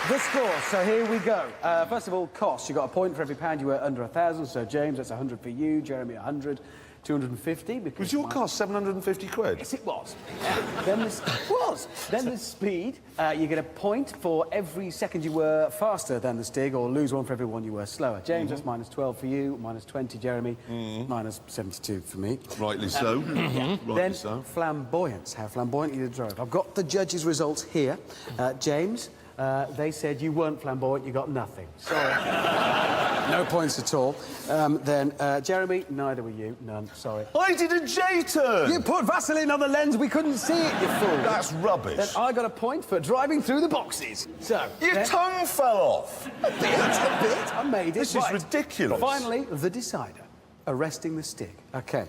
The score, so here we go. First of all, cost. You got a point for every pound you were under 1,000, so James, that's 100 for you, Jeremy, 100, 250. Because was your cost 750 quid? Yes, it was. Then the speed. You get a point for every second you were faster than the Stig, or lose one for every one you were slower. James, that's minus 12 for you, minus 20, Jeremy, minus 72 for me. Rightly so. Rightly then so. flamboyance, how flamboyant you drove. I've got the judges' results here. James, they said you weren't flamboyant, you got nothing. Sorry. No points at all. Then, Jeremy, neither were you. None, sorry. I did a J-turn! You put Vaseline on the lens, we couldn't see it, you fool. That's rubbish. Then I got a point for driving through the boxes. So... Your tongue fell off! A bit. I made it. This is ridiculous. Finally, the decider. Arresting the Stig. OK.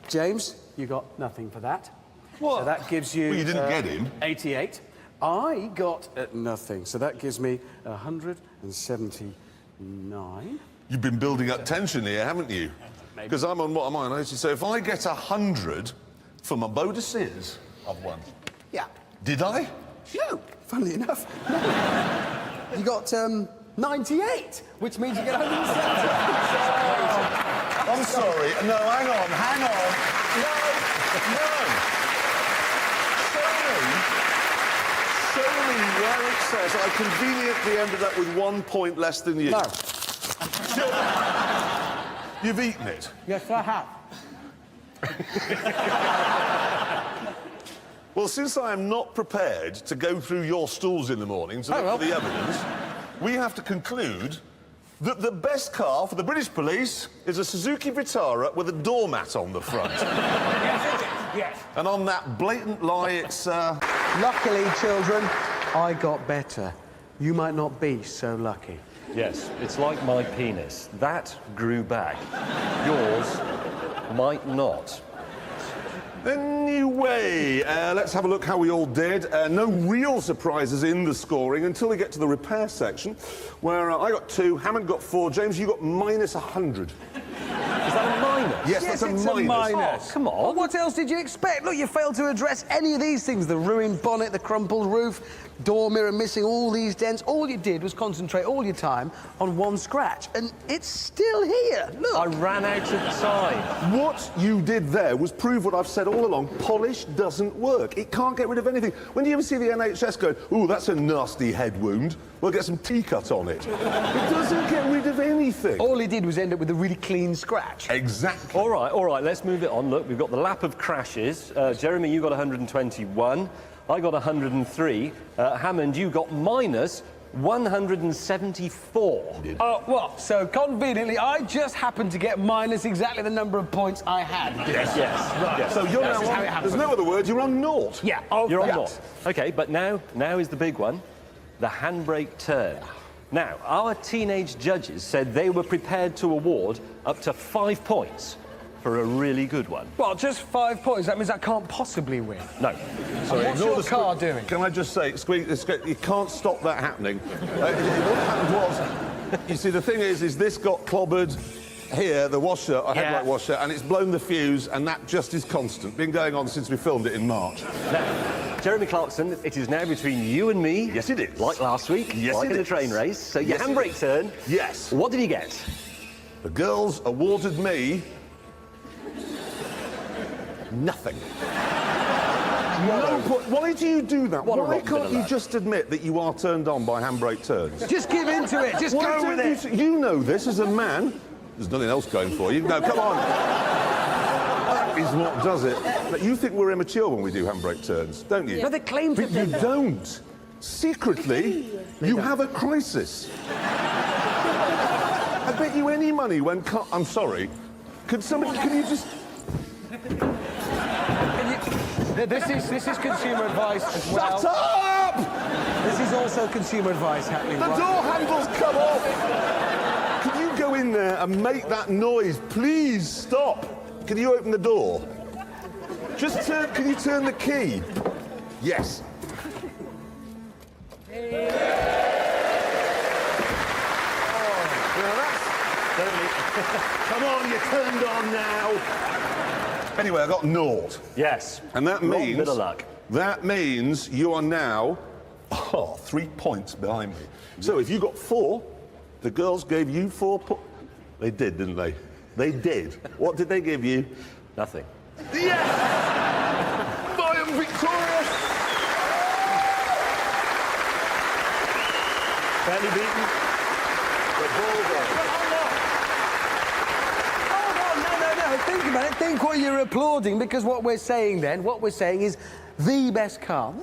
James, you got nothing for that. What? So that gives you... Well, you didn't get him. 88. I got nothing, so that gives me 179. You've been building up tension here, haven't you? Maybe. Because I'm on what am I on 80? So if I get 100 for my bow de Sears, I've won. Yeah. Did I? No, funnily enough. No. You got 98, which means you get 170. I'm sorry. No, hang on. No. Show me where it says I conveniently ended up with 1 point less than you. No. You've eaten it. Yes, I have. Well, since I am not prepared to go through your stools in the morning to look for the evidence, we have to conclude that the best car for the British police is a Suzuki Vitara with a doormat on the front. Yes, it is. Yes. And on that blatant lie, it's, Luckily, children, I got better. You might not be so lucky. Yes, it's like my penis. That grew back. Yours might not. Anyway, let's have a look how we all did. No real surprises in the scoring until we get to the repair section, where I got 2, Hammond got 4, James, you got minus 100. Is that a minus? Yes, that's a minus. Oh, come on. Well, what else did you expect? Look, you failed to address any of these things. The ruined bonnet, the crumpled roof, door mirror missing, all these dents. All you did was concentrate all your time on one scratch. And it's still here. Look. I ran out of time. What you did there was prove what I've said all along. Polish doesn't work. It can't get rid of anything. When do you ever see the NHS going, ooh, that's a nasty head wound? We'll get some tea cut on it. It doesn't get rid of anything. All he did was end up with a really clean scratch. Exactly. All right, let's move it on. Look, we've got the lap of crashes. Jeremy, you got 121. I got 103. Hammond, you got minus 174. Oh, well, so conveniently, I just happened to get minus exactly the number of points I had. Yes. Right. Yes. So you're now That's how it on, happens. there's no other word, you're on naught. Yeah. You're on yeah. what? OK, but now is the big one. The handbrake turn. Now, our teenage judges said they were prepared to award up to 5 points for a really good one. Well, just 5 points. That means I can't possibly win. No. Sorry, What's ignore your the car doing? Can I just say, you can't stop that happening. What happened was, you see, the thing is this got clobbered here, the washer, a headlight washer, and it's blown the fuse, and that just is constant. Been going on since we filmed it in March. Now, Jeremy Clarkson, it is now between you and me. Yes, it is. Like last week. Yes, like it in the is. train race. So your Yes, it handbrake is. turn. Yes. What did you get? The girls awarded me nothing. Why do you do that? What a Why rotten bit can't of you luck. just admit that you are turned on by handbrake turns? Just give in to it. Just Why go don't with it. you know this as a man. There's nothing else going for you. No, come on. That is what does it. But you think we're immature when we do handbrake turns, don't you? No, they claim to But you don't. Secretly, you have a crisis. I bet you any money when... I'm sorry. Can you just... This is consumer advice as well. Shut up! This is also consumer advice happening. The right door handles come off! Can you go in there and make that noise? Please stop! Can you open the door? Just turn... Can you turn the key? Yes. Come on, you're turned on now. Anyway, I got naught. Yes. And that Rotten means... bit of luck. That means you are now are 3 points behind me. So if you got 4, the girls gave you 4 points. They did, didn't they? They did. What did they give you? Nothing. Yes! I am victorious! Fairly beaten. The No, think about it. Think what you're applauding, because what we're saying is the best car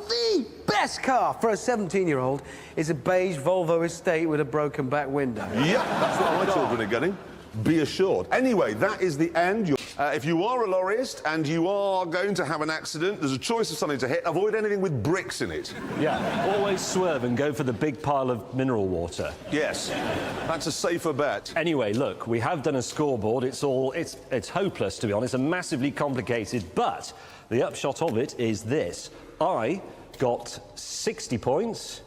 for a 17-year-old is a beige Volvo Estate with a broken back window. Yep, that's what my children are getting. Be assured. Anyway, that is the end. If you are a lorryist and you are going to have an accident, there's a choice of something to hit. Avoid anything with bricks in it. Yeah, always swerve and go for the big pile of mineral water. Yes, that's a safer bet. Anyway, look, we have done a scoreboard. It's hopeless, to be honest, and massively complicated, but the upshot of it is this. I got 60 points.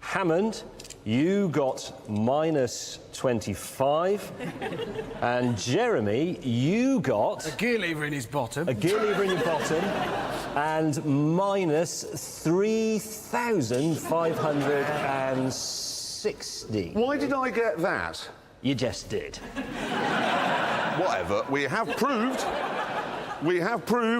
Hammond, you got minus 25. And Jeremy, you got... A gear lever in his bottom. A gear lever in your bottom. And minus 3,560. Why did I get that? You just did. Whatever. We have proved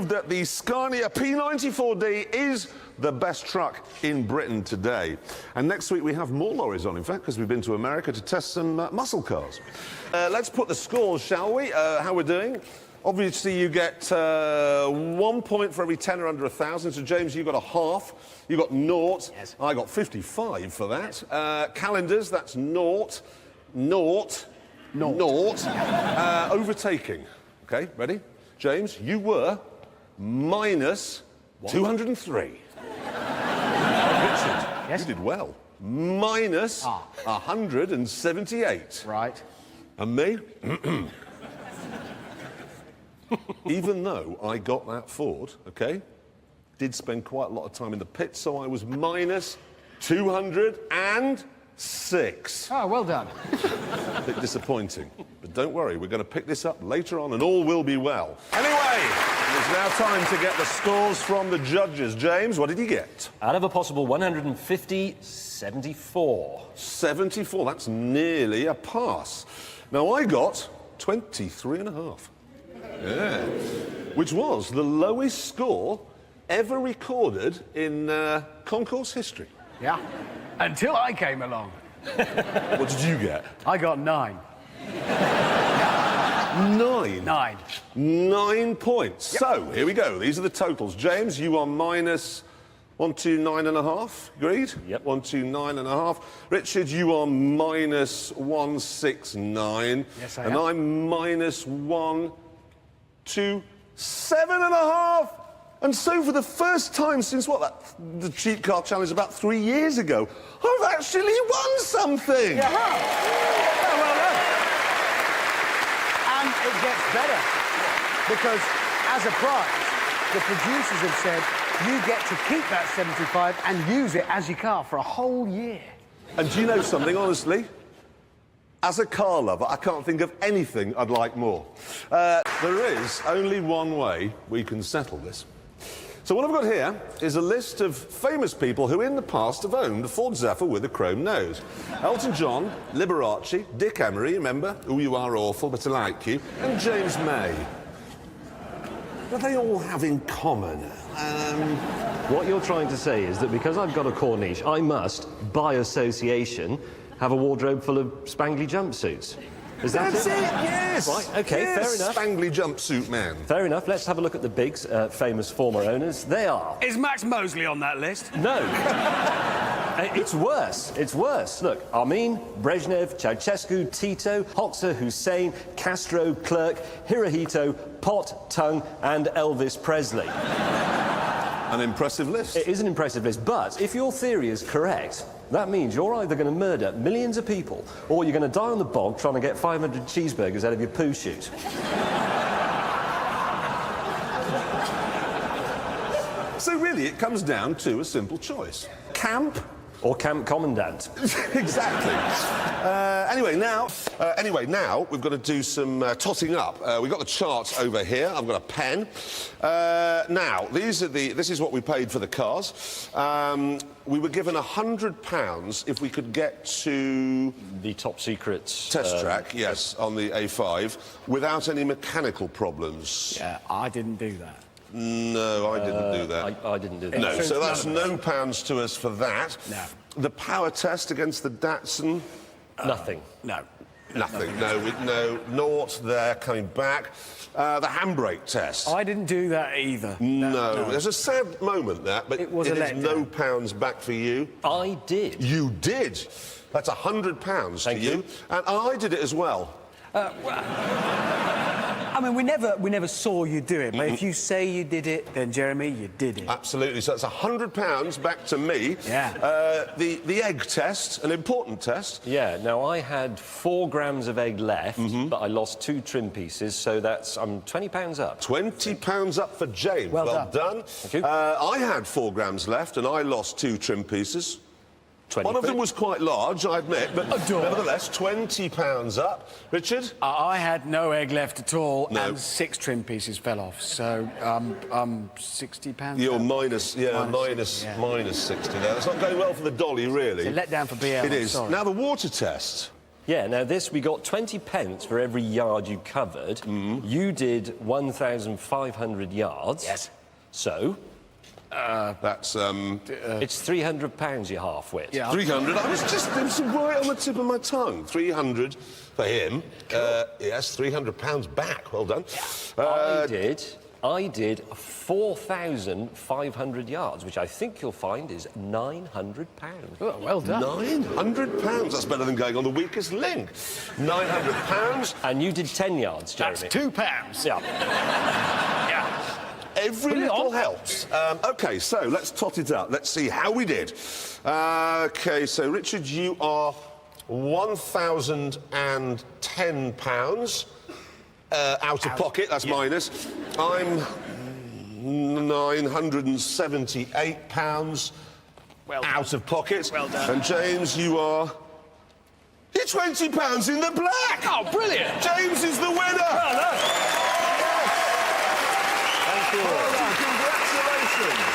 that the Scania P94D is the best truck in Britain today. And next week we have more lorries on, in fact, because we've been to America to test some muscle cars. Let's put the scores, shall we? How we're doing. Obviously, you get 1 point for every 10 or under 1,000. So, James, you got a half. You got 0. Yes. I got 55 for that. Calendars, that's 0. 0. Overtaking. Okay, ready? James, you were minus 203. Richard, yes? you did well. Minus 178. Right. And me? Even though I got that Ford, okay, did spend quite a lot of time in the pit, so I was minus 206. Oh, well done. A bit disappointing. But don't worry, we're going to pick this up later on and all will be well. Anyway, it's now time to get the scores from the judges. James, what did you get? Out of a possible 150, 74. 74, that's nearly a pass. Now, I got 23.5. Yeah. Which was the lowest score ever recorded in concourse history. Yeah. Until I came along. What did you get? I got 9. 9. 9. 9 points. Yep. So, here we go. These are the totals. James, you are minus 129.5. Agreed? Yep. 129.5. Richard, you are minus 169. Yes, I and am. I'm minus 127.5. And so, for the first time since the cheat car challenge about 3 years ago, I've actually won something. Yeah. Well done. And it gets better, because as a prize, the producers have said you get to keep that 75 and use it as your car for a whole year. And do you know something, honestly? As a car lover, I can't think of anything I'd like more. There is only one way we can settle this. So what I've got here is a list of famous people who in the past have owned a Ford Zephyr with a chrome nose. Elton John, Liberace, Dick Emery, remember? Oh, you are awful, but I like you. And James May. What do they all have in common? What you're trying to say is that because I've got a Corniche, I must, by association, have a wardrobe full of spangly jumpsuits. Is that That's it, yes! Right, OK, yes, fair enough. Spangly jumpsuit man. Fair enough. Let's have a look at the bigs, famous former owners. They are... Is Max Mosley on that list? No. It's worse. It's worse. Look, Armin, Brezhnev, Ceausescu, Tito, Hoxha, Hussein, Castro, Clerk, Hirohito, Pot, Tung, and Elvis Presley. An impressive list. It is an impressive list, but if your theory is correct, that means you're either going to murder millions of people or you're going to die on the bog trying to get 500 cheeseburgers out of your poo chute. So really, it comes down to a simple choice. Camp Or Camp Commandant. Exactly. Anyway, now we've got to do some totting up. We've got the charts over here. I've got a pen. Now, this is what we paid for the cars. We were given £100 if we could get to The top secret test track, yes, on the A5 without any mechanical problems. Yeah, I didn't do that. No, I didn't do that. I didn't do that. No, so that's no pounds to us for that. No. The power test against the Datsun? Nothing. No. Nothing. No, naught there, coming back. The handbrake test? I didn't do that either. No. There's a sad moment there, but It was a is letdown. no pounds back for you. I did. You did? That's £100 to you. And I did it as well. I mean, we never saw you do it, but if you say you did it, then, Jeremy, you did it. Absolutely. So that's £100 back to me. Yeah. The egg test, an important test. Yeah, now I had 4 grams of egg left, but I lost 2 trim pieces, so I'm £20 up. £20 up for James. Well done. Thank you. I had 4 grams left and I lost 2 trim pieces. 20 One of them quid. was quite large, I admit, but Adore. nevertheless, £20 up. Richard? I had no egg left at all, No. and 6 trim pieces fell off, so £60. You're out. minus 60 there. That's not going well for the dolly, really. It's a letdown for BL. It I'm is. sorry. Now, the water test. Yeah, now we got 20 pence for every yard you covered. You did 1,500 yards. Yes. So, That's it's £300 you're half with. Yeah. 300. It was right on the tip of my tongue. 300 for him. Yes, £300 back. Well done. I did 4,500 yards, which I think you'll find is £900. Oh, well done. £900. That's better than going on the weakest link. £900. And you did 10 yards, Jeremy. That's £2. Yeah. Yeah. Every Put it little on. helps. OK, so let's tot it up. Let's see how we did. OK, so Richard, you are £1,010 out of pocket. That's minus. I'm £978 out of pocket. Well done. And James, you're £20 in the black. Oh, brilliant. James is the winner. Well done. Thank you. Well done. Congratulations.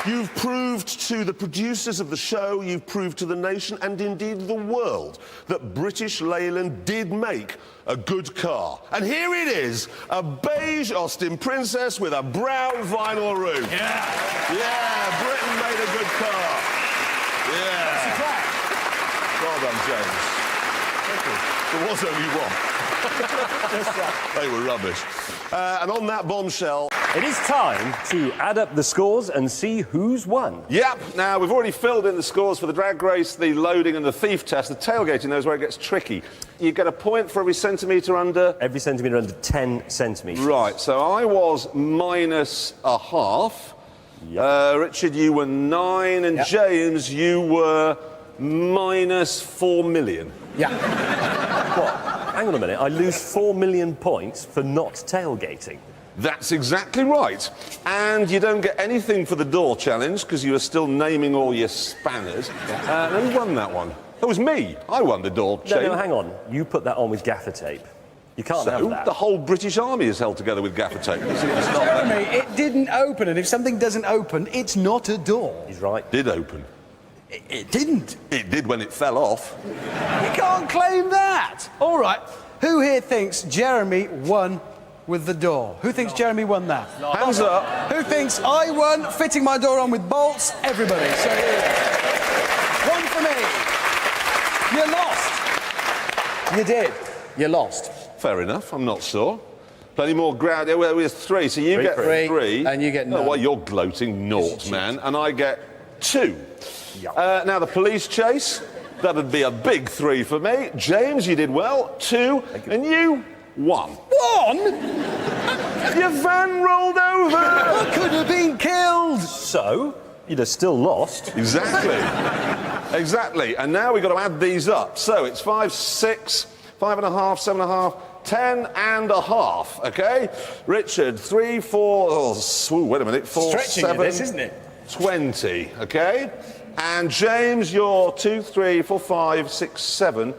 You've proved to the producers of the show, you've proved to the nation and indeed the world that British Leyland did make a good car. And here it is, a beige Austin Princess with a brown vinyl roof. Yeah. Yeah, Britain made a good car. Yeah. Well done, James. Thank you. There was only one. They were rubbish. And on that bombshell... It is time to add up the scores and see who's won. Yep, now we've already filled in the scores for the drag race, the loading and the thief test. The tailgating, though, is where it gets tricky. You get a point for every centimetre under... Every centimetre under 10 centimetres. Right, so I was -0.5. Yep. Richard, you were 9, and James, you were -4 million. Yeah. What? Hang on a minute. I lose 4 million points for not tailgating. That's exactly right. And you don't get anything for the door challenge because you are still naming all your spanners. Who won that one? That was me. I won the door chain. No, hang on. You put that on with gaffer tape. You can't have So, that. the whole British Army is held together with gaffer tape. You see, it's not that. Jeremy, it didn't open, and if something doesn't open, it's not a door. He's right. Did open. It didn't. It did when it fell off. You can't claim that. All right. Who here thinks Jeremy won with the door? Who thinks Jeremy won that? Hands up. Who thinks I won fitting my door on with bolts? Everybody. So one for me. You lost. You did. You lost. Fair enough, I'm not sure. Plenty more ground. Well, we're 3, so you get Three, 3. and you get Oh, none. well, you're gloating, naught, man. And I get 2. Yeah. Now, the police chase, that'd be a big 3 for me. James, you did well. 2. And you, 1. 1? Your van rolled over! I could have been killed. So, you'd have still lost. Exactly. Exactly. And now we've got to add these up. So it's 5, 6, 5.5, 7.5, 10.5, okay? Richard, 3, 4, wait a minute, 4, Stretching 7, this, isn't it? 20, okay? And James, you're 2, 3, 4, 5, 6, 7,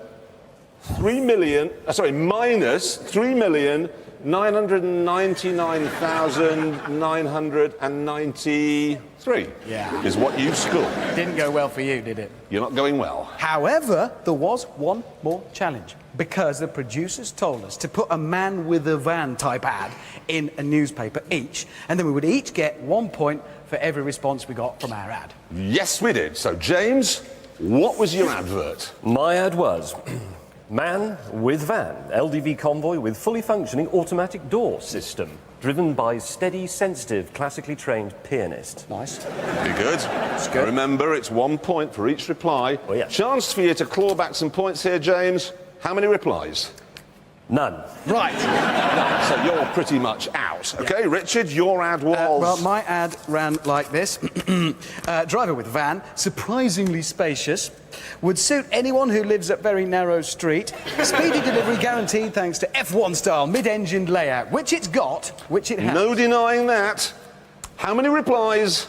3 million, minus 3,999,993 is what you've scored. Didn't go well for you, did it? You're not going well. However, there was one more challenge because the producers told us to put a man with a van type ad in a newspaper each, and then we would each get 1 point for every response we got from our ad. Yes, we did. So, James, what was your advert? My ad was man with van, LDV convoy with fully functioning automatic door system, driven by steady, sensitive, classically trained pianist. Nice. Pretty good. good. Remember, it's 1 point for each reply. Oh, yeah. Chance for you to claw back some points here, James. How many replies? None. Right. So you're pretty much out. Okay, Richard, your ad was... Well, my ad ran like this. Driver with van, surprisingly spacious, would suit anyone who lives up very narrow street. Speedy delivery guaranteed thanks to F1 style mid-engined layout, which it's got, which it has. No denying that. How many replies?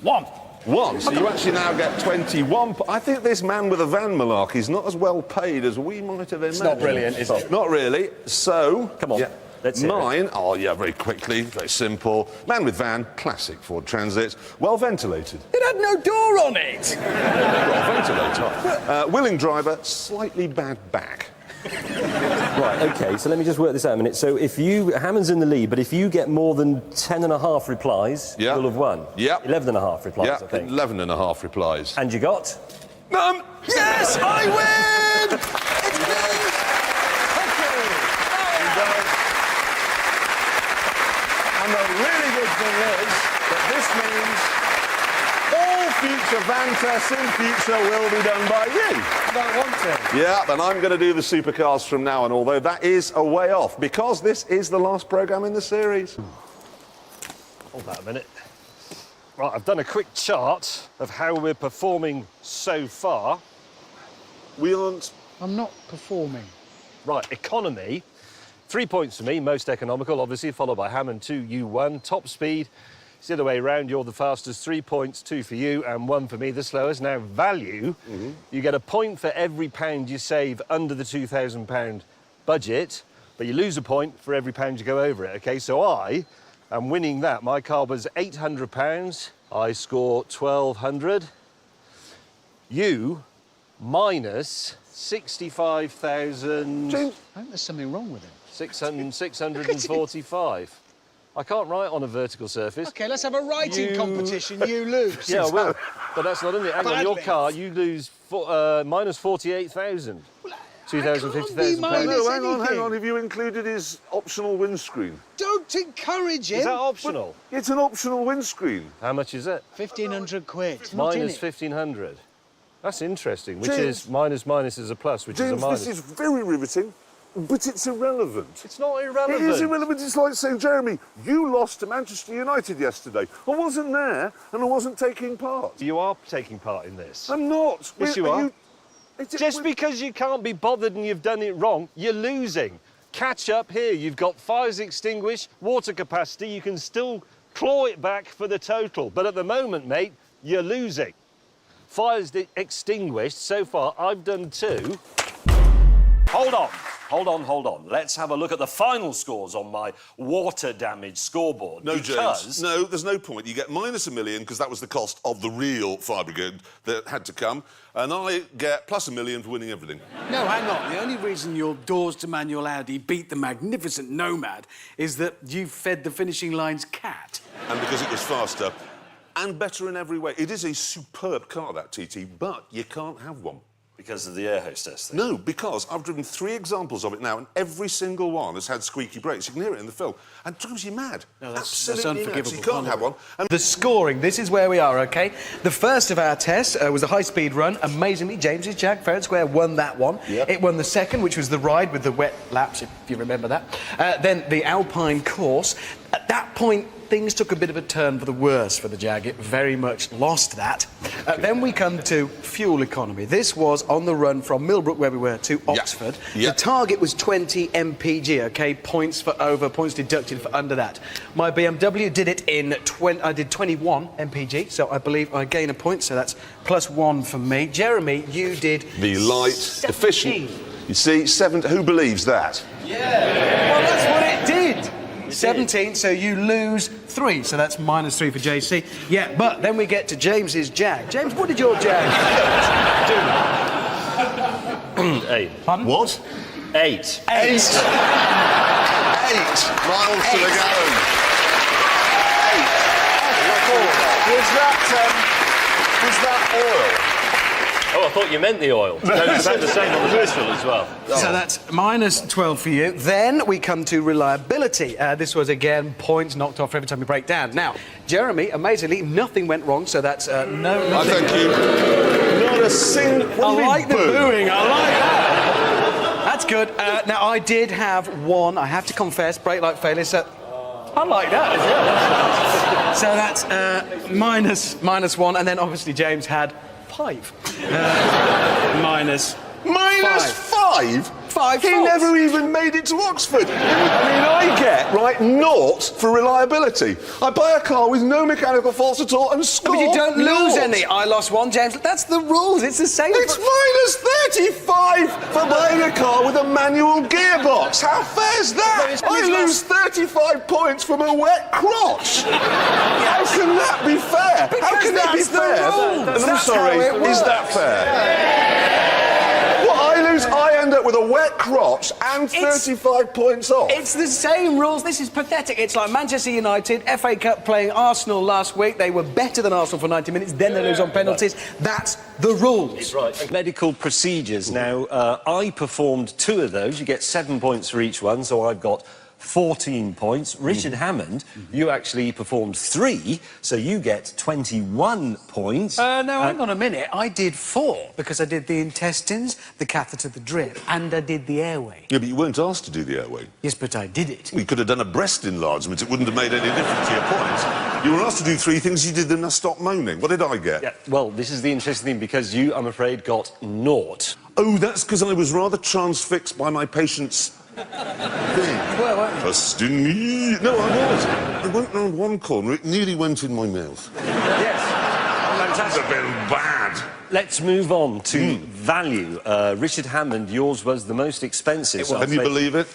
1. 1. So you actually now get 21. I think this man with a van malarkey is not as well paid as we might have imagined. It's not brilliant, is it? Not really. So... Come on. Yeah. Let's hear Mine, oh yeah, very quickly, very simple. Man with van, classic Ford Transit, well ventilated. It had no door on it. Well ventilated. Willing driver, slightly bad back. Right, OK, so let me just work this out a minute. So if Hammond's in the lead, but if you get more than 10.5 replies, you'll have won. Yeah. 11.5 replies, I think. 11.5 replies. And you got? Yes, I win! It's me! And the really good thing is that this means all future van tests in future will be done by you. I don't want to. Yeah, and I'm going to do the supercars from now on, although that is a way off, because this is the last programme in the series. Hold that a minute. Right, I've done a quick chart of how we're performing so far. We aren't... I'm not performing. Right, economy. 3 points for me, most economical, obviously, followed by Hammond, 2, you 1. Top speed, it's the other way around, you're the fastest, 3 points, 2 for you, and 1 for me, the slowest. Now, value, you get a point for every pound you save under the £2,000 budget, but you lose a point for every pound you go over it, OK? So I am winning that. My car was £800, I score 1,200. You, minus 65,000... James, I think there's something wrong with it. 645. I can't write on a vertical surface. OK, let's have a writing competition. You lose. Yeah, well, but that's not in it. Hang on, your Badly. car, you lose minus 48,000. 2,050,000 minus pounds. hang on. anything. Have you included his optional windscreen? Don't encourage him. Is that optional? It's an optional windscreen. How much is it? 1,500 quid. It's not in Minus it. 1,500. That's interesting, which James- is minus is a plus, which is a James, minus. this is very riveting, but it's irrelevant. It's not irrelevant. It is irrelevant. It's like saying, Jeremy, you lost to Manchester United yesterday. I wasn't there, and I wasn't taking part. You are taking part in this. I'm not. Yes, you are. Just we- because you can't be bothered and you've done it wrong, you're losing. Catch up here. You've got fires extinguished, water capacity. You can still claw it back for the total. But at the moment, mate, you're losing. Fires extinguished. So far, I've done 2. Hold on. Let's have a look at the final scores on my water damage scoreboard. No, because... James. No, there's no point. You get minus £1 million because that was the cost of the real fire brigade that had to come, and I get plus £1 million for winning everything. No, hang on. The only reason your doors to manual Audi beat the magnificent Nomad is that you fed the finishing line's cat. And because it was faster and better in every way. It is a superb car, that TT, but you can't have one. Because of the air hostess thing? No, because I've driven 3 examples of it now, and every single one has had squeaky brakes. You can hear it in the film. And it drives you mad. No, that's absolutely mad. So you can't have one. And The scoring, this is where we are, OK? The first of our tests was a high-speed run. Amazingly, James's Jack Fair and Square won that one. Yep. It won the second, which was the ride with the wet laps, if you remember that. Then the Alpine course. At that point, things took a bit of a turn for the worse for the Jag. It very much lost that. Then we come to fuel economy. This was on the run from Millbrook, where we were, to Oxford. Yeah. The target was 20 mpg, OK? Points for over, points deducted for under that. My BMW did it in... I did 21 mpg, so I believe I gain a point, so that's +1 for me. Jeremy, you did... The light, 17. efficient. You see, 7... Who believes that? Yeah. Well, that's what it did. 17, so you lose 3, so that's -3 for JC. Yeah, but then we get to James's Jag. James, what did your Jag do? 8. Pardon? What? 8. 8. 8 miles to the gallon. 8. Was that oil? Oh, I thought you meant the oil. No, it's about the same on the whistle as well. So that's -12 for you. Then we come to reliability. This was, again, points knocked off every time you break down. Now, Jeremy, amazingly, nothing went wrong, so that's no... I thank you. Not a single... I like the booing, I like that. That's good. Now, I did have 1, I have to confess, brake light failure, so... I like that as well. So that's -1, and then obviously James had 5. -5? 5 He faults. never even made it to Oxford. I mean, I get, right, 0 for reliability. I buy a car with no mechanical faults at all and score But you don't lose 0. any. I lost 1, James. That's the rules. It's the same. It's -35 for buying a car with a manual gearbox. How fair's that? I lose 35 points from a wet crotch. How can that be fair? How can that be that's the fair? rules. And I'm That's sorry, how it is that fair? I end up with a wet crotch and 35 points off. It's the same rules. This is pathetic. It's like Manchester United, FA Cup playing Arsenal last week. They were better than Arsenal for 90 minutes, then they lose on penalties. That's the rules. Right. Medical procedures. Now, I performed 2 of those. You get 7 points for each one, so I've got 14 points. Richard Hammond, you actually performed 3, so you get 21 points. No, hang on a minute. I did 4, because I did the intestines, the catheter, the drip, and I did the airway. Yeah, but you weren't asked to do the airway. Yes, but I did it. We could have done a breast enlargement. It wouldn't have made any difference to your points. You were asked to do 3 things, you did them, now stop moaning. What did I get? Yeah, well, this is the interesting thing, because you, I'm afraid, got 0. Oh, that's because I was rather transfixed by my patient's thing. Well, what? Trusting me. No, I was. I went round one corner, it nearly went in my mouth. Yes. That's Fantastic. a bit bad. Let's move on to value. Richard Hammond, yours was the most expensive. So Can you believe it?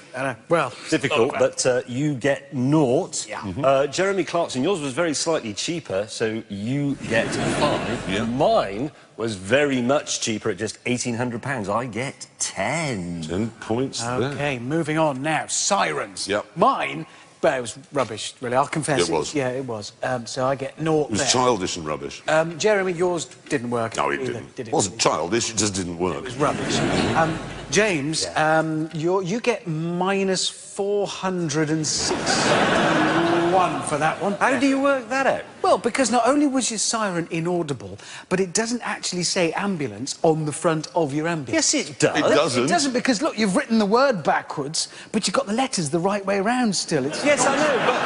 Well, difficult, but you get 0. Yeah. Jeremy Clarkson, yours was very slightly cheaper, so you get 5. Yeah. Mine was very much cheaper at just £1,800. I get 10. 10 points there. OK, moving on now. Sirens. Yep. Mine, well, it was rubbish, really. I'll confess. It was. Yeah, it was. So I get 0 It was there. childish and rubbish. Jeremy, yours didn't work. No, it either, didn't. Did It wasn't childish, it just didn't work. It was rubbish. James, you get -461 for that one. How do you work that out? Well, because not only was your siren inaudible, but it doesn't actually say ambulance on the front of your ambulance. Yes, it does. It doesn't. It doesn't, because, look, you've written the word backwards, but you've got the letters the right way around still. It's... Yes, I know, but...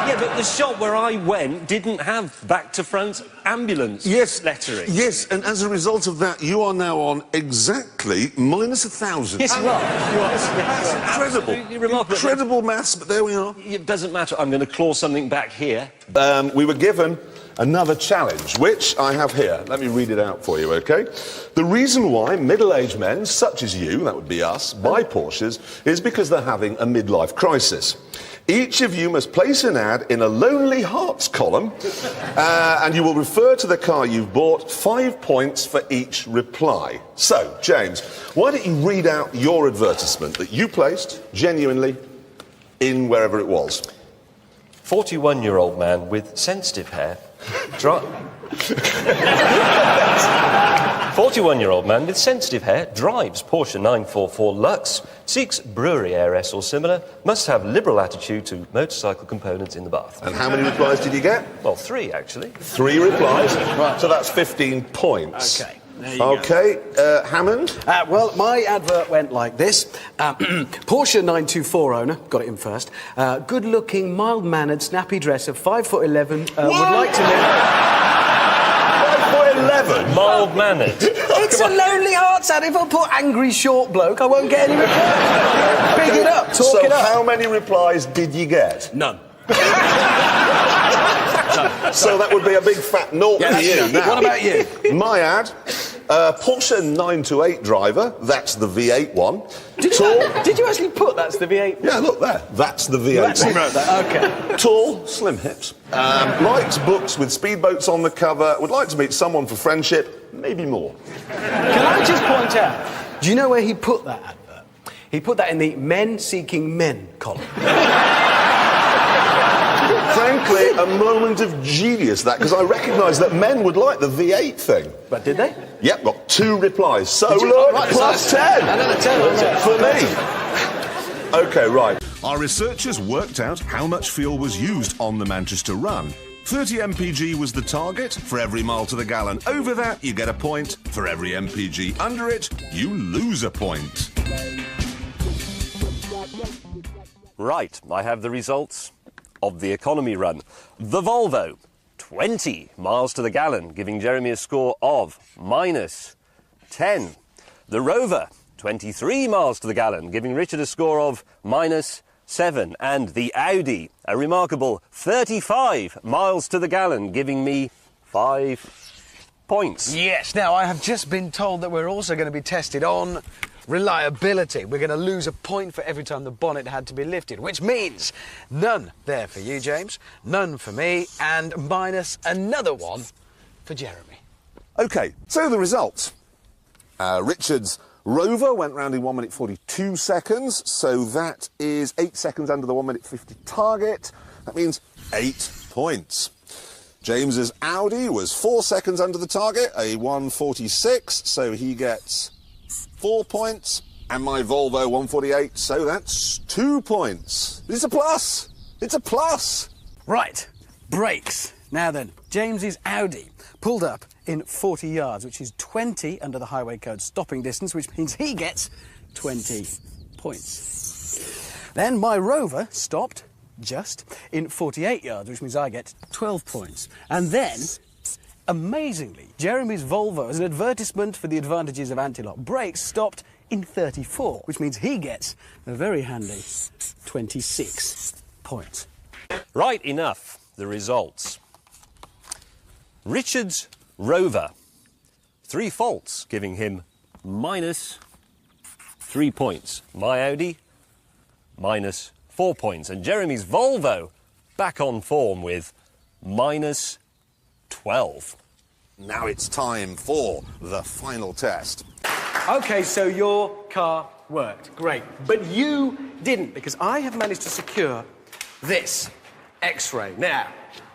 Yeah, but the shop where I went didn't have back-to-front ambulance lettering. Yes, and as a result of that, you are now on exactly -1,000. Yes, you are. That's incredible. Absolutely remarkable. Incredible maths, but there we are. It doesn't matter. I'm going to claw something back here. We were given another challenge, which I have here. Let me read it out for you, OK? The reason why middle-aged men, such as you, that would be us, buy Porsches, is because they're having a midlife crisis. Each of you must place an ad in a Lonely Hearts column, and you will refer to the car you've bought, 5 points for each reply. So, James, why don't you read out your advertisement that you placed, genuinely, in wherever it was? 41-year-old man with sensitive hair. 41-year-old man with sensitive hair drives Porsche 944 Lux, seeks brewery ARS or similar, must have liberal attitude to motorcycle components in the bath. And how many replies did you get? Well, 3, actually. 3 replies. Right. So that's 15 points. OK. OK, Hammond? Well, my advert went like this. Porsche 924 owner, got it in first. Good-looking, mild-mannered, snappy dresser, 5'11", would like to live... 5'11"? Mild-mannered. It's a lonely heart's ad. If I put angry short bloke, I won't get any replies. Big it up, talk it up. So how many replies did you get? None. So that would be a big fat naught to you. Now, what about you? My ad, Porsche 928 driver, that's the V8 one. Did you actually put that's the V8? Yeah, look there. That's the V8 You actually one. wrote that, OK. Tall, slim hips. Likes books with speedboats on the cover. Would like to meet someone for friendship, maybe more. Can I just point out, do you know where he put that advert? He put that in the Men Seeking Men column. Frankly, a moment of genius, that, because I recognise that men would like the V8 thing. But did they? Yep, got 2 replies. So, Did you? look, Right, plus so 10. Another 10. For me. OK, right. Our researchers worked out how much fuel was used on the Manchester run. 30 mpg was the target for every mile to the gallon. Over that, you get a point. For every mpg under it, you lose a point. Right, I have the results of the economy run. The Volvo, 20 miles to the gallon, giving Jeremy a score of -10. The Rover, 23 miles to the gallon, giving Richard a score of -7. And the Audi, a remarkable 35 miles to the gallon, giving me 5 points. Yes, now I have just been told that we're also going to be tested on reliability. We're going to lose a point for every time the bonnet had to be lifted, which means none there for you, James, none for me, and minus another one for Jeremy. OK, so the results. Richard's Rover went round in 1 minute 42 seconds, so that is 8 seconds under the 1 minute 50 target. That means 8 points. James's Audi was 4 seconds under the target, a 1:46, so he gets 4 points. And my Volvo 148, so that's 2 points. It's a plus. It's a plus. Right, brakes. Now then, James's Audi pulled up in 40 yards, which is 20 under the highway code stopping distance, which means he gets 20 points. Then my Rover stopped just in 48 yards, which means I get 12 points. And then, amazingly, Jeremy's Volvo, as an advertisement for the advantages of anti-lock brakes, stopped in 34, which means he gets a very handy 26 points. Right, enough. The results. Richard's Rover, 3 faults, giving him -3 points. My Audi, -4 points. And Jeremy's Volvo, back on form with -12. Now it's time for the final test. OK, so your car worked. Great. But you didn't, because I have managed to secure this X-ray. Now,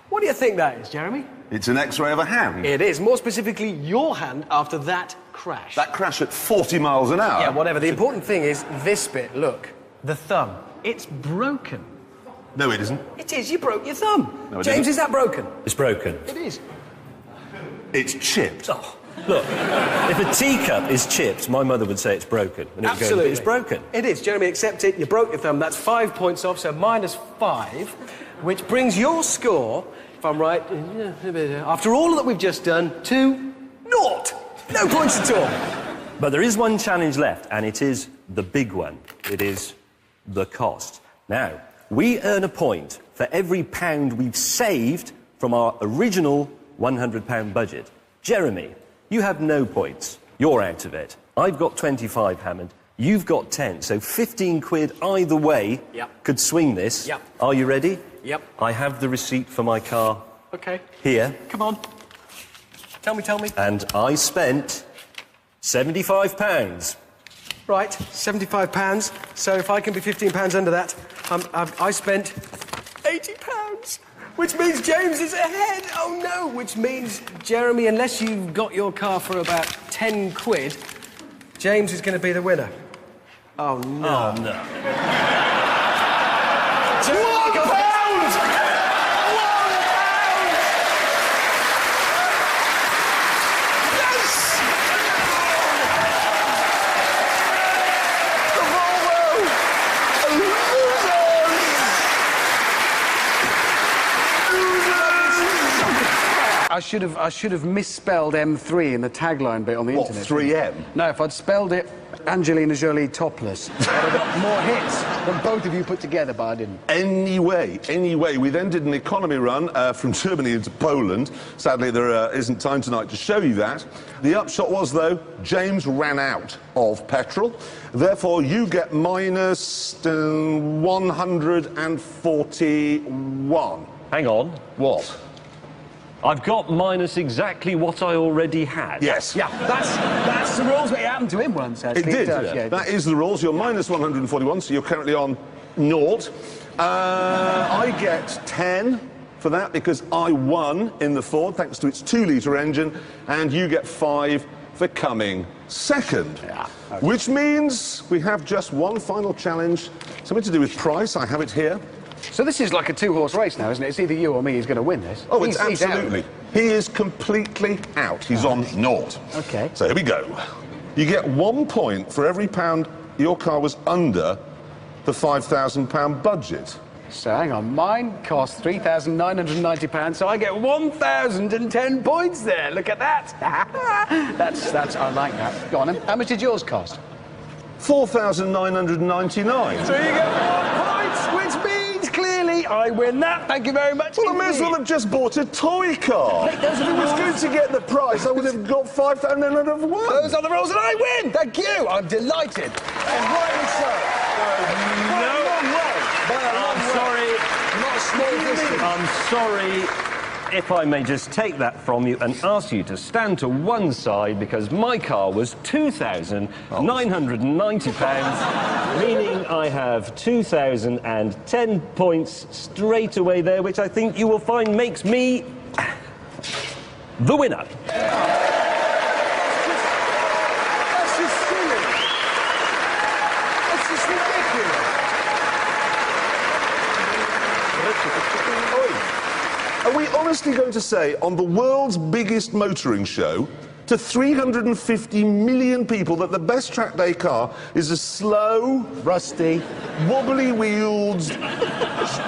what do you think that is, Jeremy? It's an X-ray of a hand. It is. More specifically, your hand after that crash. That crash at 40 miles an hour? Yeah, whatever. The important thing is this bit. Look, the thumb. It's broken. No, it isn't. It is. You broke your thumb. No, it James, isn't. is that broken? It's broken. It is. It's chipped. Oh, look, if a teacup is chipped, my mother would say it's broken. And it would go, Absolutely. "But it's broken." It is. Jeremy, accept it. You broke your thumb. That's 5 points off, so -5, which brings your score, if I'm right, after all that we've just done, to 0. No points at all. But there is one challenge left, and it is the big one. It is the cost. Now, we earn a point for every pound we've saved from our original £100 budget. Jeremy, you have no points. You're out of it. I've got 25, Hammond. You've got 10, so 15 quid either way could swing this. Yep. Are you ready? Yep. I have the receipt for my car OK. here. Come on. Tell me. And I spent £75. Right, £75. So if I can be £15 under that, I spent £80, which means James is ahead. Oh no, which means Jeremy, unless you've got your car for about 10 quid, James is going to be the winner. Oh no. Oh, no. I should have misspelled M3 in the tagline bit on the internet. 3M? No, if I'd spelled it Angelina Jolie topless, I'd have got more hits than both of you put together, but I didn't. Anyway, we then did an economy run from Germany into Poland. Sadly, there isn't time tonight to show you that. The upshot was, though, James ran out of petrol. Therefore, you get minus 141. Hang on. What? I've got minus exactly what I already had. Yes. Yeah, that's the rules, but it happened to him once, actually. It did. Yeah. That is the rules. You're minus 141, so you're currently on 0. I get 10 for that because I won in the Ford thanks to its 2-litre engine, and you get 5 for coming second. Yeah, okay. Which means we have just one final challenge, something to do with price. I have it here. So this is like a 2-horse race now, isn't it? It's either you or me who's going to win this. Oh, it's He's out. absolutely. He is completely out. He's on 0. Okay. So here we go. You get 1 point for every pound your car was under the £5,000 budget. So hang on, mine cost £3,990, so I get 1,010 points there. Look at that. that's I like that. Go on then. How much did yours cost? 4,999. So you get 1 point, which means clearly I win that. Thank you very much. Well, I may as well have just bought a toy car. Mate, those are the If I was rules. going to get the price, I would have got 5,000 and I'd have won. Those are the rules and I win. Thank you. I'm delighted. And rightly so. I'm sorry. Not a small distance. I'm sorry if I may just take that from you and ask you to stand to one side because my car was £2,990, meaning I have 2,010 points straight away there, which I think you will find makes me the winner. That's just silly. That's just ridiculous. Are we honestly going to say on the world's biggest motoring show to 350 million people that the best track day car is a slow, Rusty. wobbly-wheeled,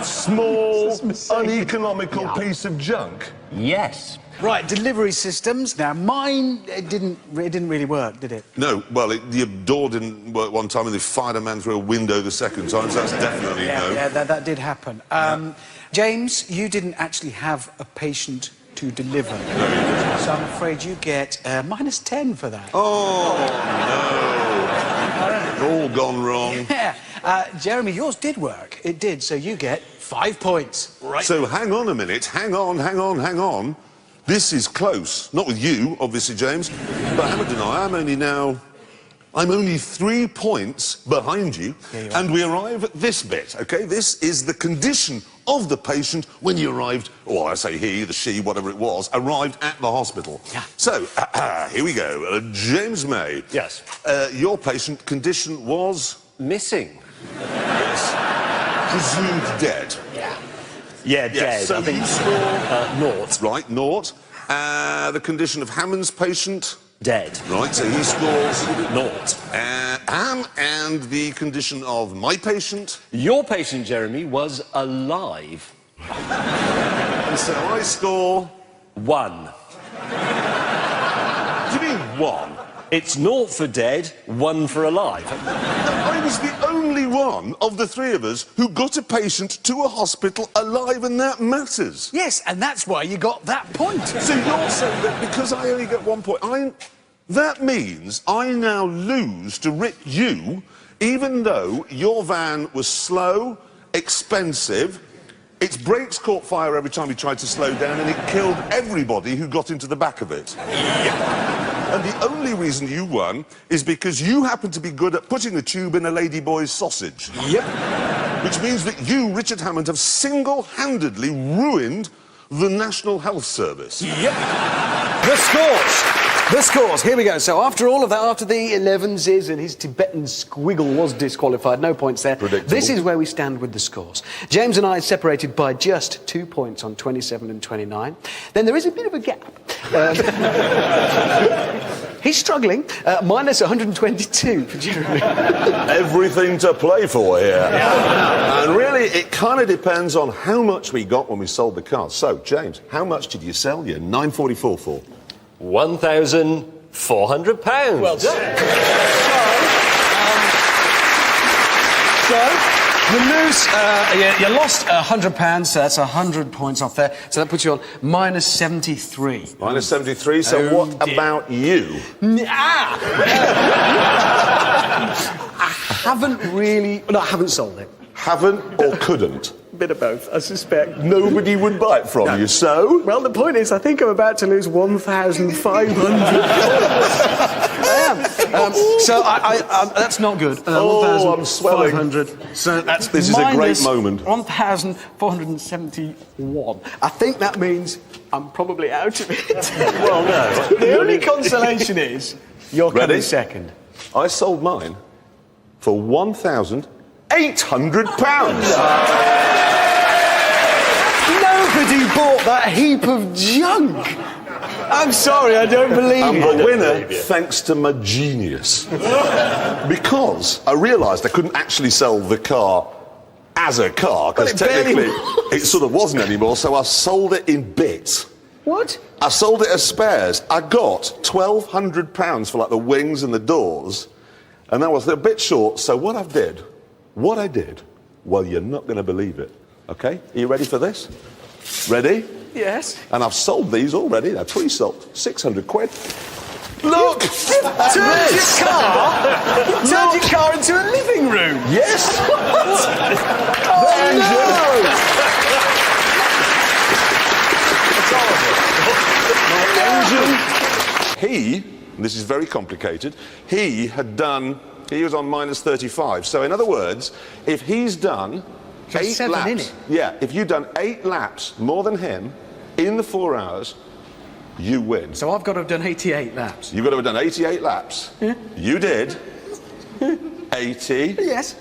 small, uneconomical piece of junk? Yes. Right, delivery systems. Now, mine, it didn't really work, did it? No, well, the door didn't work one time and they fired a man through a window the second time, so that's definitely no. Yeah, that did happen. James, you didn't actually have a patient to deliver. So I'm afraid you get minus 10 for that. Oh, no. All gone wrong. Yeah. Jeremy, yours did work. It did, so you get 5 points. Right. So hang on a minute. Hang on. This is close. Not with you, obviously, James. But Hammond and I'm only 3 points behind you. And we arrive at this bit, OK? This is the condition of the patient when you arrived, or I say he, the she, whatever it was, arrived at the hospital. Yeah. So, here we go. James May. Yes. Your patient condition was? Missing. Yes. Presumed dead. Yeah, dead. Yes, so I think you score... naught. Right, naught. The condition of Hammond's patient? Dead. Right, so he scores... Naught. And the condition of my patient? Your patient, Jeremy, was alive. And so I score... 1. Do you mean 1? It's naught for dead, 1 for alive. I was the only one of the three of us who got a patient to a hospital alive, and that matters. Yes, and that's why you got that point. So you're saying that because I only get 1 point, that means I now lose to Rick you, even though your van was slow, expensive, its brakes caught fire every time you tried to slow down, and it killed everybody who got into the back of it. And the only reason you won is because you happen to be good at putting the tube in a ladyboy's sausage. Yep. Which means that you, Richard Hammond, have single-handedly ruined the National Health Service. Yep. The scores. The scores. Here we go. So after all of that, after the 11s and his Tibetan squiggle was disqualified, no points there. Predictable. This is where we stand with the scores. James and I separated by just 2 points on 27 and 29. Then there is a bit of a gap. He's struggling. Minus 122 for Jeremy. Everything to play for here. And really, it kind of depends on how much we got when we sold the car. So, James, how much did you sell your 944 for? £1,400. Well done. So, you lose, you lost £100, so that's 100 points off there. So that puts you on minus 73. Minus 73, so what about you? I haven't really... No, I haven't sold it. Haven't or couldn't? Bit of both, I suspect. Nobody would buy it from you, so? Well, the point is, I think I'm about to lose $1,500. I am. So that's not good. I'm swelling. 1,500. So that's This is a great moment. 1,471. I think that means I'm probably out of it. Well, no. The only consolation is you're coming second. I sold mine for £1,800. Nobody bought that heap of junk. I'm sorry, I don't believe I'm it. the winner thanks to my genius. Because I realised I couldn't actually sell the car as a car, because technically it sort of wasn't anymore, so I sold it in bits. What? I sold it as spares. I got £1,200 for, like, the wings and the doors, and that was a bit short, so what I did, well, you're not going to believe it, OK? Are you ready for this? Ready? Yes. And I've sold these already. They're pre-sold. 600 quid. Look! Turned your car into a living room. Yes! He, and this is very complicated, he was on minus 35. So in other words, if he's done 8 laps... in it. Yeah, if you've done 8 laps more than him in the 4 hours, you win. So I've got to have done 88 laps. You've got to have done 88 laps. Yeah. You did 80... Yes.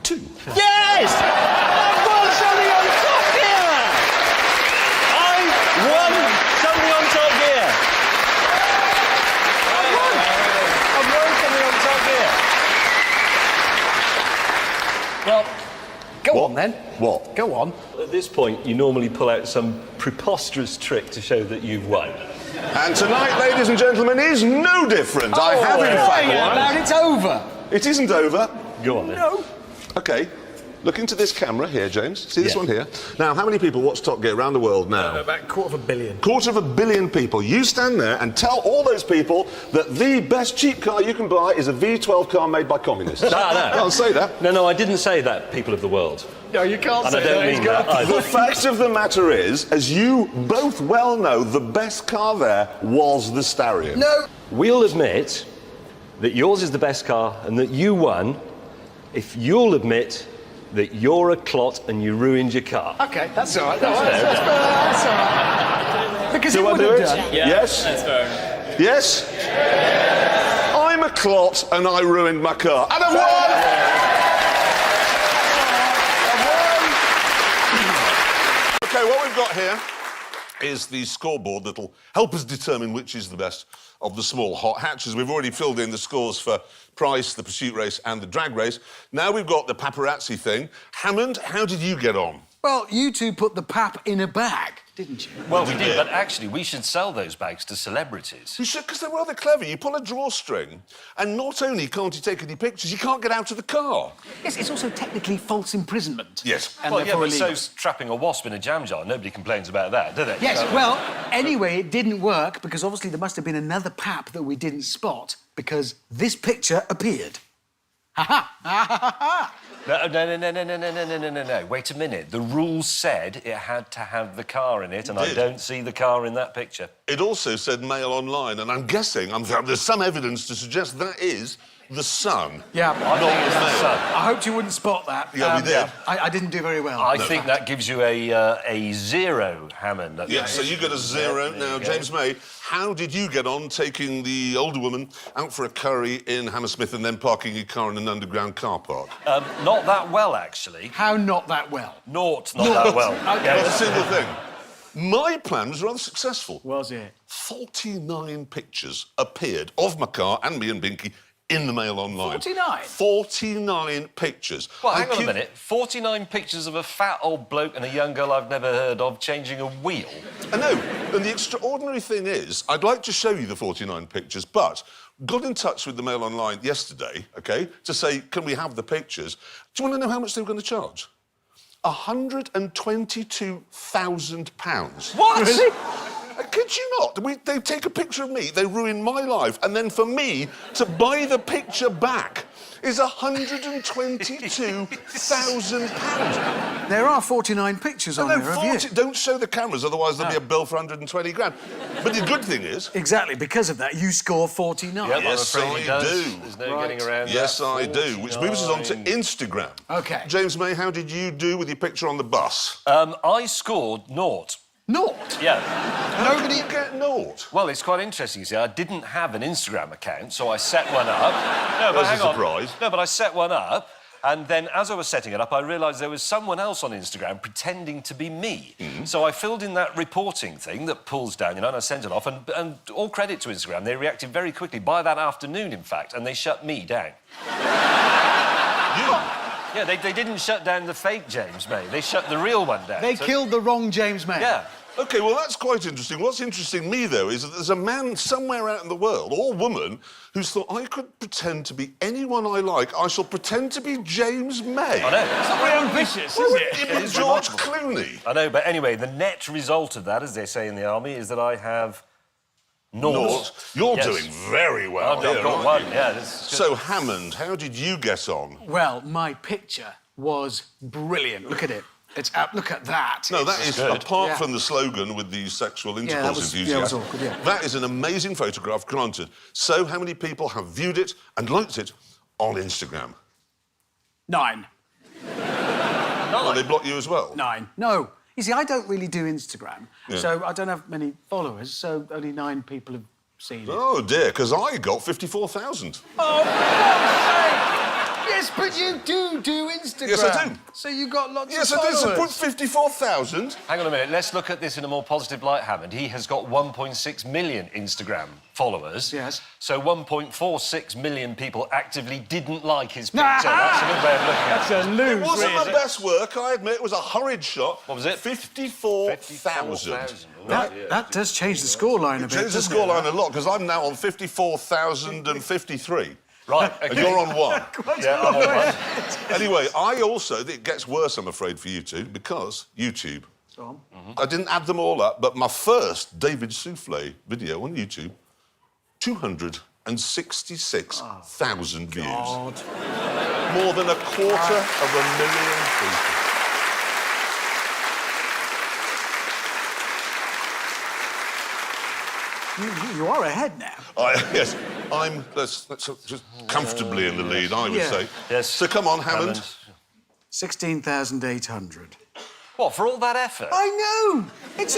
2. Yes! I've won something on Top Gear! I won something on Top Gear! I've won something on Top Gear! Well, go on then. What? Go on. At this point, you normally pull out some preposterous trick to show that you've won. And tonight, ladies and gentlemen, is no different. I have, in fact, won. It's over. It isn't over. Go on then. No. OK. Look into this camera here, James. See this one here? Now, how many people watch Top Gear around the world now? About 250 million. 250 million people. You stand there and tell all those people that the best cheap car you can buy is a V12 car made by communists. No. Can't say that. No, I didn't say that, people of the world. No, you can't And say I don't that. mean that either. The fact of the matter is, as you both well know, the best car there was the Starion. No. We'll admit that yours is the best car and that you won if you'll admit that you're a clot and you ruined your car. OK, that's all right. That's all right. Because Do it I would do have it? done. Yeah, Yes? that's fair. Yes? I'm a clot and I ruined my car. And I've won! OK, what we've got here is the scoreboard that'll help us determine which is the best of the small hot hatches. We've already filled in the scores for Price, the pursuit race and the drag race. Now we've got the paparazzi thing. Hammond, how did you get on? Well, you two put the pap in a bag, didn't you? Well, we did, but actually, we should sell those bags to celebrities. You should, because they're rather clever. You pull a drawstring, and not only can't you take any pictures, you can't get out of the car. Yes, it's also technically false imprisonment. Yes. And Well, yeah, therefore but illegal. so's trapping a wasp in a jam jar. Nobody complains about that, do they? Yes, well, anyway, it didn't work because obviously there must have been another pap that we didn't spot because this picture appeared. Ha ha! No. Wait a minute. The rules said it had to have the car in it, and I don't see the car in that picture. It also said Mail Online, and I'm guessing there's some evidence to suggest that is the Sun. Yeah, Not the Mail. I hoped you wouldn't spot that. Yeah, we did. I didn't do very well. I think that gives you a 0, Hammond. Yeah, so you got a 0. Now, James May, how did you get on taking the older woman out for a curry in Hammersmith and then parking your car in an underground car park? Not that well, actually. How not that well? Not that well. Okay. Not a single thing. My plan was rather successful. Was it? 49 pictures appeared of my car and me and Binky in the Mail Online. 49? 49 pictures. Well, hang on a minute. 49 pictures of a fat old bloke and a young girl I've never heard of changing a wheel. I know. And the extraordinary thing is, I'd like to show you the 49 pictures, but got in touch with the Mail Online yesterday, OK, to say, can we have the pictures? Do you want to know how much they were going to charge? £122,000. What? Really? I kid you not. They take a picture of me, they ruin my life, and then for me to buy the picture back is £122,000. There are 49 pictures on there of you. Don't show the cameras, otherwise there'll be a bill for 120 grand. But the good thing is... Exactly, because of that, you score 49. Yep, Yes, I'm afraid I he does. do. There's no getting around Yes, that. I do. Which moves us on to Instagram. OK. James May, how did you do with your picture on the bus? I scored 0. Naught? Yeah. Nobody get naught. Well, it's quite interesting, you see. I didn't have an Instagram account, so I set one up. No, but That's a hang on. surprise. No, but I set one up, and then as I was setting it up, I realised there was someone else on Instagram pretending to be me. So I filled in that reporting thing that pulls down, and I sent it off, and all credit to Instagram, they reacted very quickly, by that afternoon, in fact, and they shut me down. You? Yeah, they didn't shut down the fake James May. They shut the real one down. They killed the wrong James May. Yeah. OK, well, that's quite interesting. What's interesting me, though, is that there's a man somewhere out in the world, or woman, who's thought, I could pretend to be anyone I like. I shall pretend to be James May. I know. It's not very ambitious, Well, is it? it was George Clooney. I know, but anyway, the net result of that, as they say in the army, is that I have naught. Naught. You're Yes. doing very well I've here, got aren't one, you? yeah. So, Hammond, how did you get on? Well, my picture was brilliant. Look at it. It's up. Look at that. No, that is, good. apart Yeah. from the slogan with the sexual intercourse that was enthusiasm, awkward, yeah. that is an amazing photograph, granted. So, how many people have viewed it and liked it on Instagram? 9. Well, they block you as well? 9. No. You see, I don't really do Instagram, Yeah. so I don't have many followers, so only 9 people have seen it. Oh, dear, because I got 54,000. Oh, for God's sake! Yes, but you do Instagram. Yes, I do. So you got lots Yes, of I did. followers. So put 54,000. Hang on a minute, let's look at this in a more positive light, Hammond. He has got 1.6 million Instagram followers. Yes. So 1.46 million people actively didn't like his picture. That's a good way of looking at it. That's a lose, It wasn't really. my best work, I admit. It was a hurried shot. What was it? 54,000. That does change the scoreline a bit. Change the doesn't it? scoreline a lot, because I'm now on 54,053. Right, And okay. you're on 1. Yeah, I'm on one. Anyway, it gets worse, I'm afraid, for you two, because YouTube. Go on. I didn't add them all up, but my first David Soufflé video on YouTube, 266,000 views. God. More than 250,000 people. You are ahead now. Yes, let's just comfortably in the lead, I would Yeah. say. Yes. So come on, Hammond. 16,800. What, for all that effort? I know!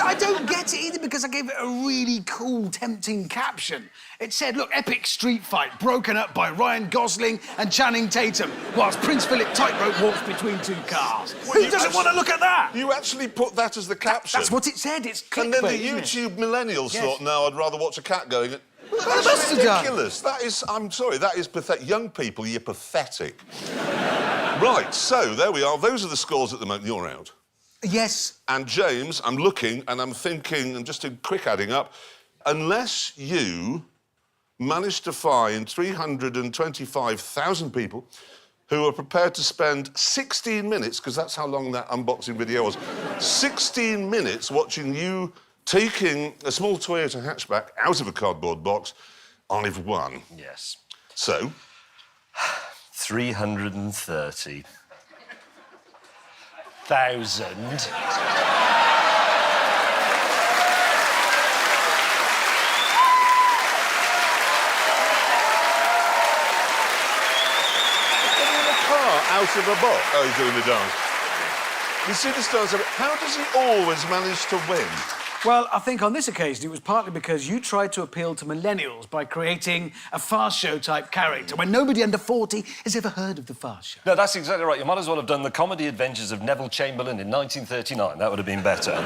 I don't get it either because I gave it a really cool, tempting caption. It said, look, epic street fight broken up by Ryan Gosling and Channing Tatum whilst Prince Philip tightrope walks between 2 cars. Who you doesn't want to look at that? You actually put that as the caption? That's what it said. It's clickbait, And then the isn't it? YouTube millennials Yes. thought, no, I'd rather watch a cat going... Well, they That's must have done. ridiculous. That is, I'm sorry, that is pathetic. Young people, you're pathetic. Right, so there we are. Those are the scores at the moment. You're out. Yes. And James, I'm looking and I'm thinking, and just a quick adding up, unless you manage to find 325,000 people who are prepared to spend 16 minutes, because that's how long that unboxing video was, 16 minutes watching you taking a small Toyota hatchback out of a cardboard box, I've won. Yes. So? 330,000. Out of a box. Oh, he's doing the dance. You see this dance? How does he always manage to win? Well, I think on this occasion it was partly because you tried to appeal to millennials by creating a fast show type character when nobody under 40 has ever heard of the fast show. No, that's exactly right. You might as well have done the comedy adventures of Neville Chamberlain in 1939. That would have been better.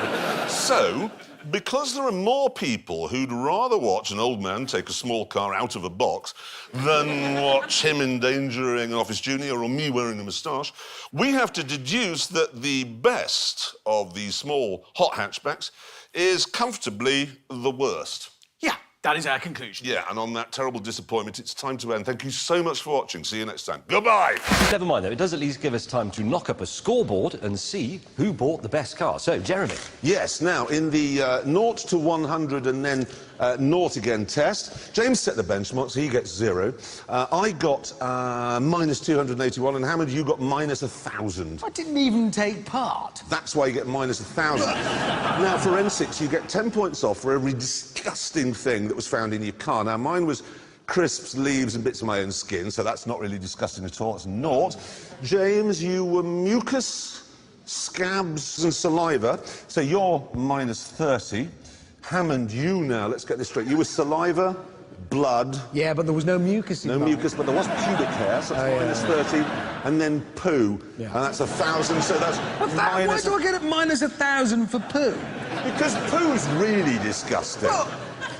So, because there are more people who'd rather watch an old man take a small car out of a box than watch him endangering an office junior or me wearing a moustache, we have to deduce that the best of these small hot hatchbacks is comfortably the worst. Yeah, that is our conclusion. Yeah, and on that terrible disappointment, it's time to end. Thank you so much for watching. See you next time. Goodbye! Never mind, though. It does at least give us time to knock up a scoreboard and see who bought the best car. So, Jeremy. Yes, now, in the 0 to 100 and then 0 again test, James set the benchmark, so he gets 0. I got minus 281, and Hammond, you got minus 1,000. I didn't even take part. That's why you get minus 1,000. Now, forensics, you get 10 points off for every disgusting thing that was found in your car. Now, mine was crisps, leaves and bits of my own skin, so that's not really disgusting at all. It's 0. James, you were mucus, scabs and saliva, so you're minus 30. Hammond, you now, let's get this straight, you were saliva, blood. Yeah, but there was no mucus in No mine. mucus, but there was pubic hair, so that's minus 30. And then poo, and that's 1,000, so that's Why minus... do I get it minus 1,000 for poo? Because poo's really disgusting. Well-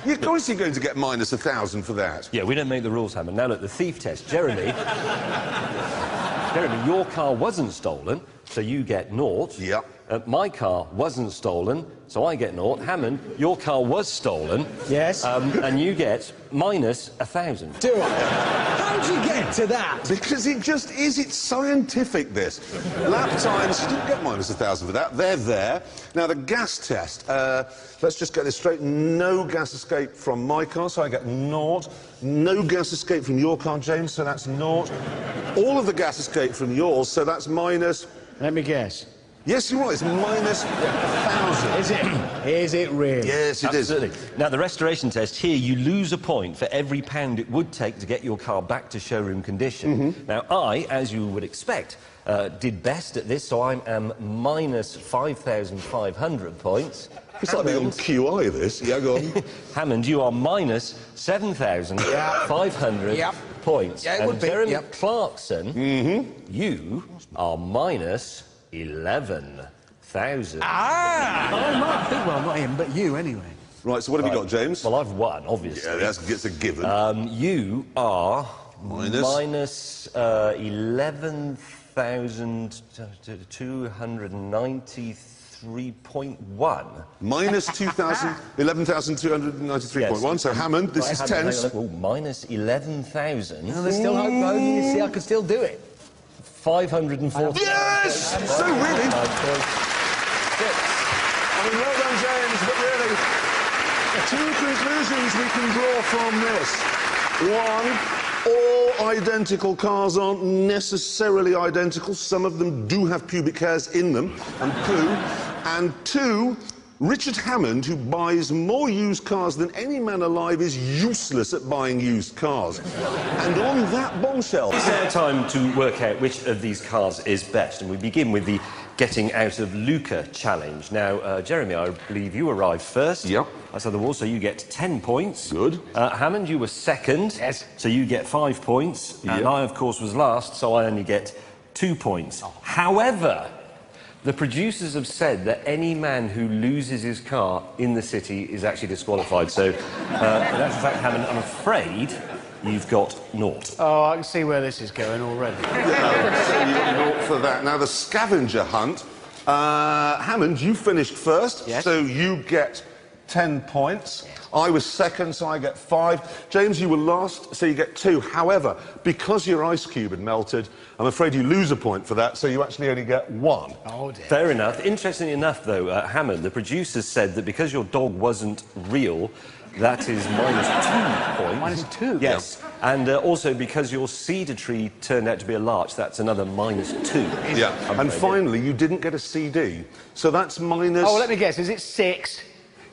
You're obviously going to get minus 1,000 for that. Yeah, we don't make the rules, Hammond. Now, look, the thief test. Jeremy... Jeremy, your car wasn't stolen, so you get 0. Yep. My car wasn't stolen, so I get 0. Hammond, your car was stolen. Yes. And you get minus 1,000. Do I? How'd you get to that? Because it just is, it's scientific, this. Lap times, you didn't get minus 1,000 for that. They're there. Now, the gas test, let's just get this straight. No gas escape from my car, so I get 0. No gas escape from your car, James, so that's 0. All of the gas escape from yours, so that's minus... Let me guess. Yes, you're right, it's minus 1,000. Is it? Is it really? Yes, it is. Absolutely. Now, the restoration test here, you lose a point for every pound it would take to get your car back to showroom condition. Now, I, as you would expect, did best at this, so I am minus 5,500 points. It's like being on QI, this. Yeah, go on. Hammond, you are minus 7,500 points. Yeah, it would and be. Jeremy Clarkson, you are minus 11,000. I think, well, not him, but you anyway. Right, so what have you got, James? Well, I've won, obviously. Yeah, that's a given. You are Minus? 11,293.1. Minus 11,293.1. Yes. So, Hammond, this is Hang on, tense. hang on. Oh, minus 11,000. No, there's still hope. You see, I can still do it. 540. Yes! So, really... I mean, well done, James, but really... 2 conclusions we can draw from this. 1, all identical cars aren't necessarily identical. Some of them do have pubic hairs in them and poo. And 2, Richard Hammond, who buys more used cars than any man alive, is useless at buying used cars. And on that bombshell... It's now time to work out which of these cars is best, and we begin with the getting out of Luca challenge. Now, Jeremy, I believe you arrived first. Yep. Outside the wall, so you get 10 points. Good. Hammond, you were second. Yes. So you get 5 points. Yep. And I, of course, was last, so I only get 2 points. However, the producers have said that any man who loses his car in the city is actually disqualified. So, that's a fact, Hammond. I'm afraid you've got 0. Oh, I can see where this is going already. Yeah, so you got 0 for that. Now, the scavenger hunt. Hammond, you finished first, Yes. so you get 10 points. I was second, so I get 5. James, you were last, so you get 2. However, because your ice cube had melted, I'm afraid you lose a point for that, so you actually only get 1. Oh, dear. Fair enough. Interestingly enough, though, Hammond, the producers said that because your dog wasn't real, that is minus 2 points. Minus 2? Yes. And also because your cedar tree turned out to be a larch, that's another minus 2. Yeah, and finally, you didn't get a CD, so that's minus... Oh, let me guess. Is it 6?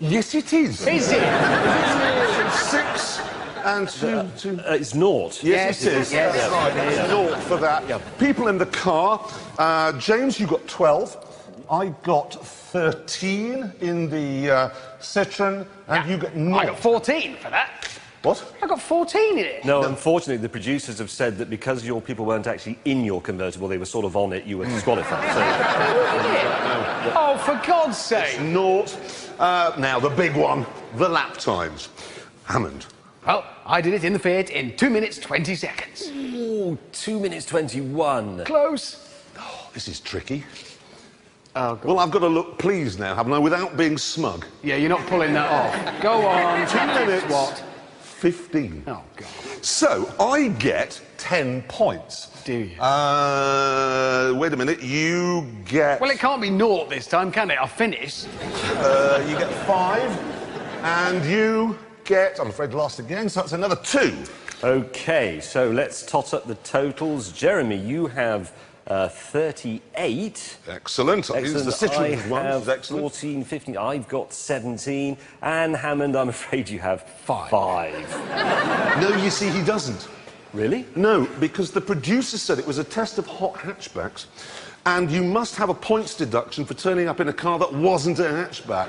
Yes, it is. Is it? 6 and 2... It's 0. Yes, it is. Yes. That's right, it's 0 for that. People in the car, James, you got 12. I got 13 in the Citroen, and you got... I got 14 for that. What? I got 14 in it. No, unfortunately, the producers have said that because your people weren't actually in your convertible, they were sort of on it, you were disqualified. So... Oh, for God's sake. Naught. Now, the big one, the lap times. Hammond. Well, I did it in the Fiat in 2 minutes, 20 seconds. Ooh, 2 minutes 21. Close. Oh, this is tricky. Oh, God. Well, I've got to look pleased now, haven't I, without being smug. Yeah, you're not pulling that off. Go on. 2 minutes. What? 15. Oh, God. So, I get 10 points. Do you? Wait a minute, you get... Well, it can't be naught this time, can it? I'll finish. You get 5, and you get... I'm afraid lost again, so that's another 2. OK, so let's tot up the totals. Jeremy, you have 38. Excellent. Excellent. The Citroen one I was have excellent. 14, 15. I've got 17. And Hammond, I'm afraid you have 5. No, you see, he doesn't. Really? No, because the producer said it was a test of hot hatchbacks, and you must have a points deduction for turning up in a car that wasn't a hatchback.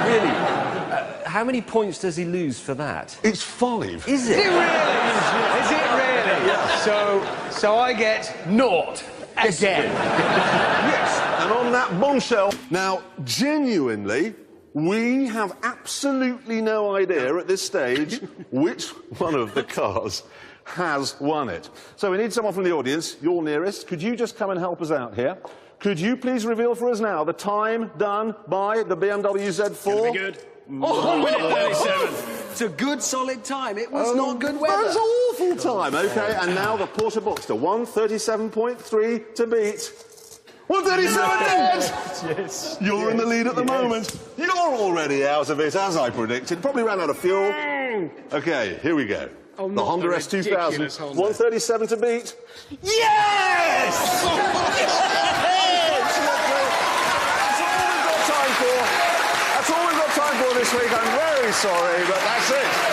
Really? How many points does he lose for that? It's 5. Is it? Is it really? Yeah. So I get naught again. Yes, and on that bombshell. Now, genuinely, we have absolutely no idea at this stage which one of the cars has won it. So we need someone from the audience, you're nearest. Could you just come and help us out here? Could you please reveal for us now the time done by the BMW Z4? Gonna be good. 1 minute 37. It's a good, solid time. It was not good weather. That's awful time. OK, and now the Porter Boxster, 1:37.3 to beat. 1:37 dead! Yes. You're in the lead at the moment. You're already out of it, as I predicted. Probably ran out of fuel. OK, here we go. Oh, the not Honda the S2000, ridiculous Honda. 1:37 to beat. Yes! That's all we've got time for. That's all we've got time for this week. I'm very sorry, but that's it.